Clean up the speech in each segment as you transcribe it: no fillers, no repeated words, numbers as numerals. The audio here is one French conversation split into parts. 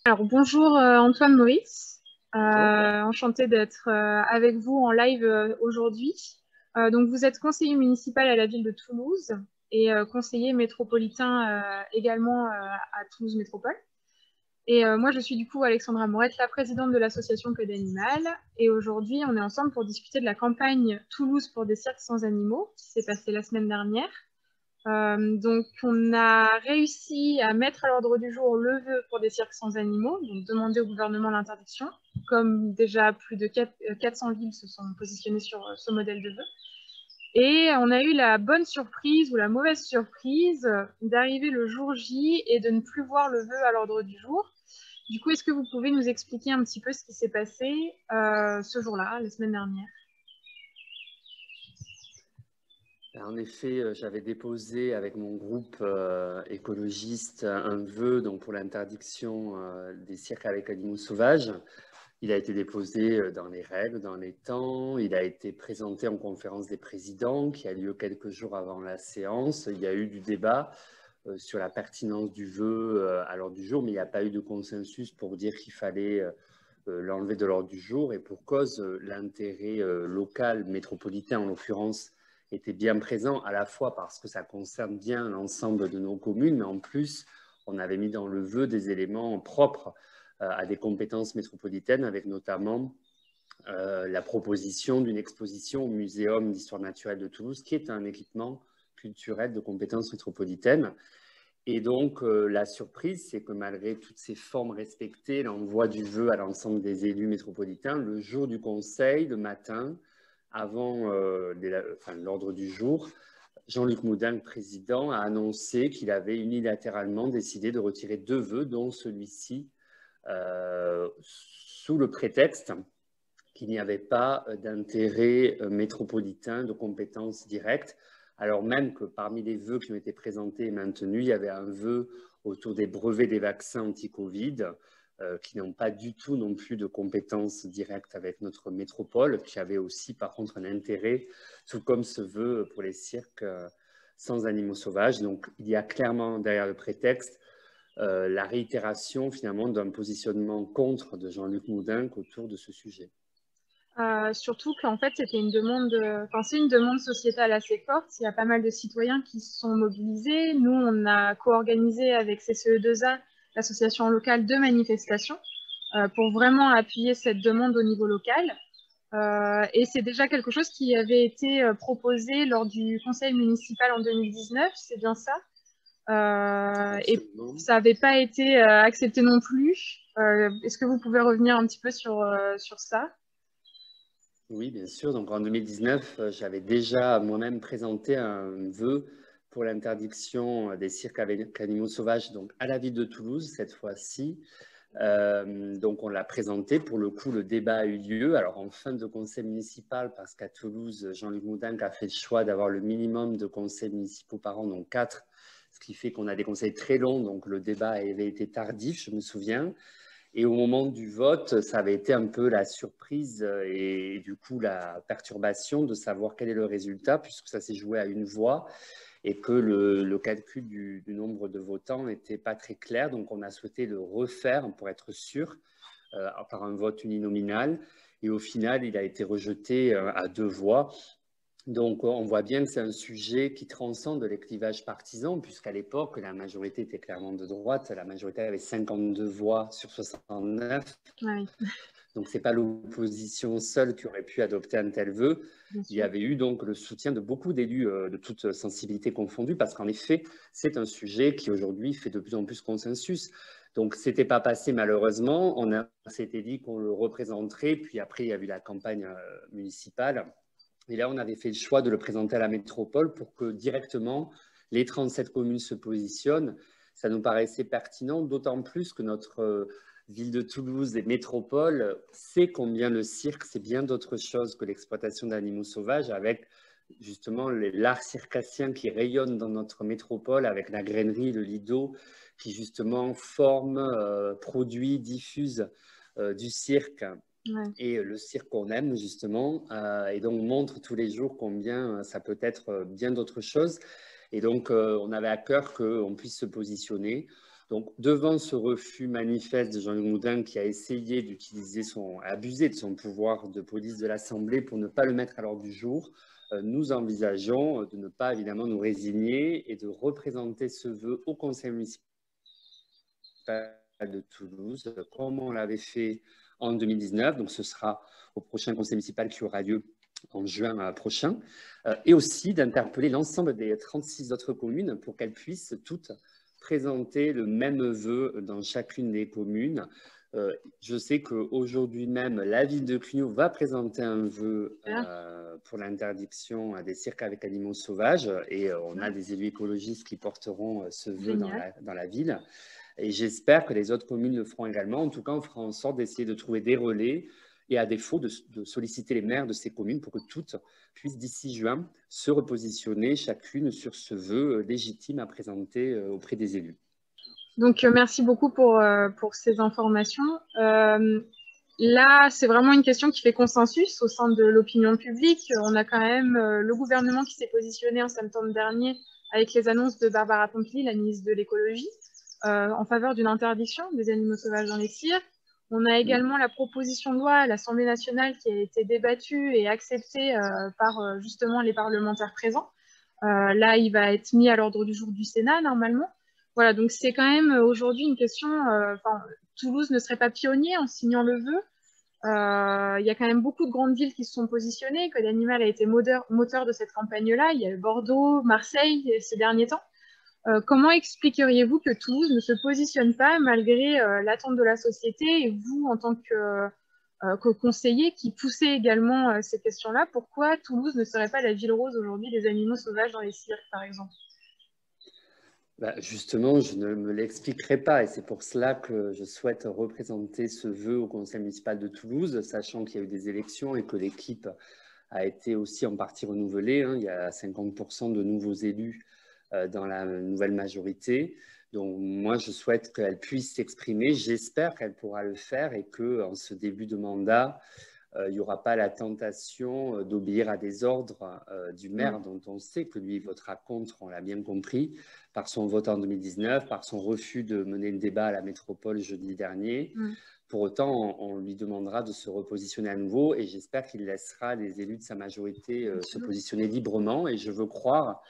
Alors bonjour Antoine Maurice. Bonjour. Enchantée d'être avec vous en live aujourd'hui. Donc vous êtes conseiller municipal à la ville de Toulouse et conseiller métropolitain également à Toulouse Métropole. Et moi je suis du coup Alexandra Morette, la présidente de l'association Que d'Animal. Et aujourd'hui on est ensemble pour discuter de la campagne Toulouse pour des cirques sans animaux qui s'est passée la semaine dernière. Donc, on a réussi à mettre à l'ordre du jour le vœu pour des cirques sans animaux, donc demander au gouvernement l'interdiction, comme déjà plus de 400 villes se sont positionnées sur ce modèle de vœu. Et on a eu la bonne surprise ou la mauvaise surprise d'arriver le jour J et de ne plus voir le vœu à l'ordre du jour. Du coup, est-ce que vous pouvez nous expliquer un petit peu ce qui s'est passé ce jour-là, la semaine dernière? En effet, j'avais déposé avec mon groupe écologiste un vœu donc, pour l'interdiction des cirques avec animaux sauvages. Il a été déposé dans les règles, dans les temps. Il a été présenté en conférence des présidents qui a lieu quelques jours avant la séance. Il y a eu du débat sur la pertinence du vœu à l'ordre du jour, mais il n'y a pas eu de consensus pour dire qu'il fallait l'enlever de l'ordre du jour. Et pour cause, l'intérêt local, métropolitain en l'occurrence, était bien présent, à la fois parce que ça concerne bien l'ensemble de nos communes, mais en plus, on avait mis dans le vœu des éléments propres à des compétences métropolitaines, avec notamment la proposition d'une exposition au Muséum d'histoire naturelle de Toulouse, qui est un équipement culturel de compétences métropolitaines. Et donc, la surprise, c'est que malgré toutes ces formes respectées, l'envoi du vœu à l'ensemble des élus métropolitains, le jour du conseil, le matin, avant l'ordre du jour, Jean-Luc Moudin, le président, a annoncé qu'il avait unilatéralement décidé de retirer deux vœux, dont celui-ci, sous le prétexte qu'il n'y avait pas d'intérêt métropolitain de compétences directes, alors même que parmi les vœux qui ont été présentés et maintenus, il y avait un vœu autour des brevets des vaccins anti-Covid, qui n'ont pas du tout non plus de compétences directes avec notre métropole, qui avait aussi par contre un intérêt, tout comme ce vœu pour les cirques sans animaux sauvages. Donc il y a clairement derrière le prétexte la réitération finalement d'un positionnement contre de Jean-Luc Moudin autour de ce sujet. Surtout qu'en fait, c'était une demande, enfin, c'est une demande sociétale assez forte. Il y a pas mal de citoyens qui se sont mobilisés. Nous, on a co-organisé avec CCE2A, l'association locale, deux manifestations pour vraiment appuyer cette demande au niveau local. Et c'est déjà quelque chose qui avait été proposé lors du conseil municipal en 2019, c'est bien ça. Et Absolument. ça n'avait pas été accepté non plus. Est-ce que vous pouvez revenir un petit peu sur ça? Oui, bien sûr. Donc en 2019, j'avais déjà moi-même présenté un vœu pour l'interdiction des cirques avec animaux sauvages, donc à la ville de Toulouse cette fois-ci. Donc on l'a présenté. Pour le coup, le débat a eu lieu. Alors en fin de conseil municipal, parce qu'à Toulouse, Jean-Luc Moudin a fait le choix d'avoir le minimum de conseils municipaux par an, donc 4, ce qui fait qu'on a des conseils très longs. Donc le débat avait été tardif, je me souviens. Et au moment du vote, ça avait été un peu la surprise et du coup la perturbation de savoir quel est le résultat, puisque ça s'est joué à une voix et que le calcul du nombre de votants n'était pas très clair. Donc on a souhaité le refaire pour être sûr par un vote uninominal. Et au final, il a été rejeté à deux voix. Donc, on voit bien que c'est un sujet qui transcende les clivages partisans, puisqu'à l'époque, la majorité était clairement de droite. La majorité avait 52 voix sur 69. Oui, Donc, ce n'est pas l'opposition seule qui aurait pu adopter un tel vœu. bien Il y sûr. avait eu donc le soutien de beaucoup d'élus de toutes sensibilités confondues, parce qu'en effet, c'est un sujet qui aujourd'hui fait de plus en plus consensus. Donc, ce n'était pas passé malheureusement. On s'était dit qu'on le représenterait. Puis après, il y a eu la campagne municipale. Et là, on avait fait le choix de le présenter à la métropole pour que directement les 37 communes se positionnent. Ça nous paraissait pertinent, d'autant plus que notre ville de Toulouse et métropole sait combien le cirque, c'est bien d'autres choses que l'exploitation d'animaux sauvages, avec justement l'art circassien qui rayonne dans notre métropole, avec la grainerie, le lido, qui justement forme, produit, diffuse du cirque Ouais. et le cirque qu'on aime justement, et donc montre tous les jours combien ça peut être bien d'autres choses. Et donc on avait à cœur qu'on puisse se positionner. Donc, devant ce refus manifeste de Jean-Luc Moudin qui a essayé d'utiliser abuser de son pouvoir de police de l'Assemblée pour ne pas le mettre à l'ordre du jour, nous envisageons de ne pas évidemment nous résigner et de représenter ce vœu au Conseil municipal de Toulouse, comme on l'avait fait en 2019. Donc, ce sera au prochain Conseil municipal qui aura lieu en juin prochain, et aussi d'interpeller l'ensemble des 36 autres communes pour qu'elles puissent toutes présenter le même vœu dans chacune des communes. Je sais qu'aujourd'hui même, la ville de Cugnaux va présenter un vœu pour l'interdiction des cirques avec animaux sauvages, et on a des élus écologistes qui porteront ce vœu dans la ville. Et j'espère que les autres communes le feront également. En tout cas, on fera en sorte d'essayer de trouver des relais et à défaut de solliciter les maires de ces communes pour que toutes puissent d'ici juin se repositionner chacune sur ce vœu légitime à présenter auprès des élus. Donc, merci beaucoup pour ces informations. Là, c'est vraiment une question qui fait consensus au sein de l'opinion publique. On a quand même le gouvernement qui s'est positionné en septembre dernier avec les annonces de Barbara Pompili, la ministre de l'écologie, en faveur d'une interdiction des animaux sauvages dans les cirques. On a également la proposition de loi à l'Assemblée nationale qui a été débattue et acceptée par justement les parlementaires présents. Là, il va être mis à l'ordre du jour du Sénat normalement. Voilà, donc c'est quand même aujourd'hui une question. Toulouse ne serait pas pionnier en signant le vœu. Il y a quand même beaucoup de grandes villes qui se sont positionnées. Code Animal a été moteur de cette campagne-là. Il y a eu Bordeaux, Marseille ces derniers temps. Comment expliqueriez-vous que Toulouse ne se positionne pas malgré l'attente de la société et vous, en tant que conseiller qui poussez également ces questions-là, pourquoi Toulouse ne serait pas la ville rose aujourd'hui des animaux sauvages dans les cirques, par exemple? Justement, je ne me l'expliquerai pas et c'est pour cela que je souhaite représenter ce vœu au Conseil municipal de Toulouse, sachant qu'il y a eu des élections et que l'équipe a été aussi en partie renouvelée. Il y a 50% de nouveaux élus dans la nouvelle majorité. Donc, moi, je souhaite qu'elle puisse s'exprimer. J'espère qu'elle pourra le faire et qu'en ce début de mandat, il n'y aura pas la tentation d'obéir à des ordres du maire dont on sait que lui votera contre, on l'a bien compris, par son vote en 2019, par son refus de mener le débat à la métropole jeudi dernier. Pour autant, on lui demandera de se repositionner à nouveau et j'espère qu'il laissera les élus de sa majorité se positionner librement. Et je veux croire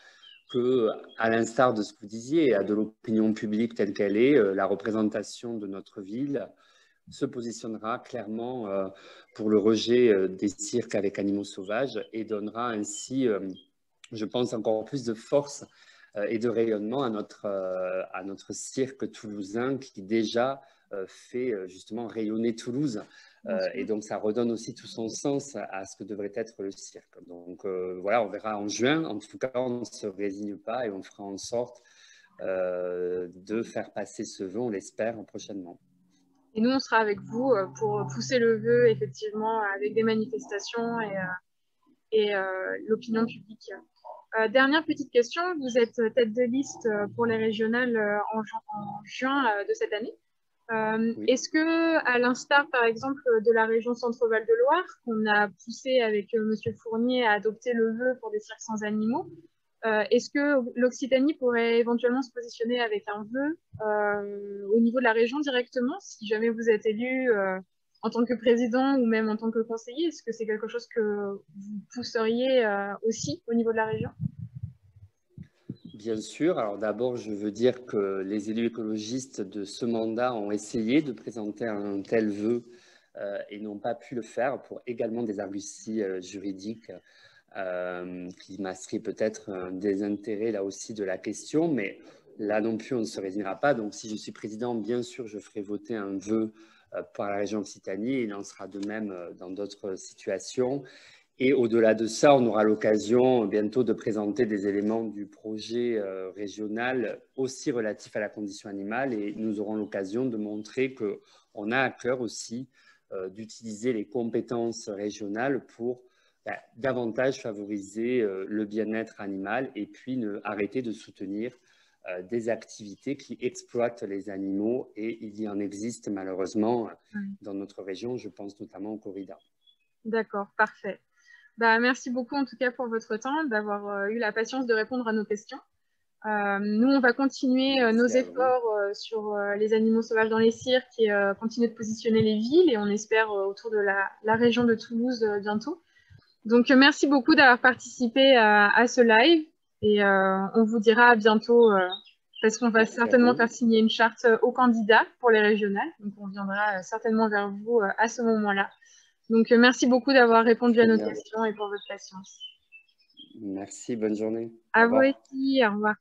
que, à l'instar de ce que vous disiez, de l'opinion publique telle qu'elle est, la représentation de notre ville se positionnera clairement pour le rejet des cirques avec animaux sauvages et donnera ainsi, je pense, encore plus de force et de rayonnement à notre cirque toulousain qui déjà fait justement rayonner Toulouse. Et donc, ça redonne aussi tout son sens à ce que devrait être le cirque. Donc, voilà, on verra en juin. En tout cas, on ne se résigne pas et on fera en sorte de faire passer ce vœu, on l'espère, prochainement. Et nous, on sera avec vous pour pousser le vœu, effectivement, avec des manifestations et l'opinion publique. Dernière petite question, vous êtes tête de liste pour les régionales en juin de cette année. Oui. Est-ce que, à l'instar, par exemple, de la région Centre-Val de Loire, qu'on a poussé avec Monsieur Fournier à adopter le vœu pour des cirques sans animaux, est-ce que l'Occitanie pourrait éventuellement se positionner avec un vœu au niveau de la région directement, si jamais vous êtes élu en tant que président ou même en tant que conseiller? Est-ce que c'est quelque chose que vous pousseriez aussi au niveau de la région? Bien sûr. Alors d'abord, je veux dire que les élus écologistes de ce mandat ont essayé de présenter un tel vœu et n'ont pas pu le faire pour également des arguties juridiques qui masqueraient peut-être un désintérêt là aussi de la question. Mais là non plus, on ne se résignera pas. Donc si je suis président, bien sûr, je ferai voter un vœu par la région Occitanie. Il en sera de même dans d'autres situations. Et au-delà de ça, on aura l'occasion bientôt de présenter des éléments du projet régional aussi relatifs à la condition animale et nous aurons l'occasion de montrer qu'on a à cœur aussi d'utiliser les compétences régionales pour davantage favoriser le bien-être animal et puis arrêter de soutenir des activités qui exploitent les animaux et il y en existe malheureusement dans notre région, je pense notamment aux corridas. D'accord, parfait. Merci beaucoup en tout cas pour votre temps, d'avoir eu la patience de répondre à nos questions. Nous, on va continuer nos Merci à vous. efforts sur les animaux sauvages dans les cirques et continuer de positionner les villes, et on espère autour de la région de Toulouse bientôt. Donc, merci beaucoup d'avoir participé à ce live, et on vous dira à bientôt parce qu'on va Merci à certainement vous. faire signer une charte aux candidats pour les régionales. Donc, on viendra certainement vers vous à ce moment-là. Donc, merci beaucoup d'avoir répondu à Très nos bien. questions et pour votre patience. Merci, bonne journée. Au À vous revoir. aussi, au revoir.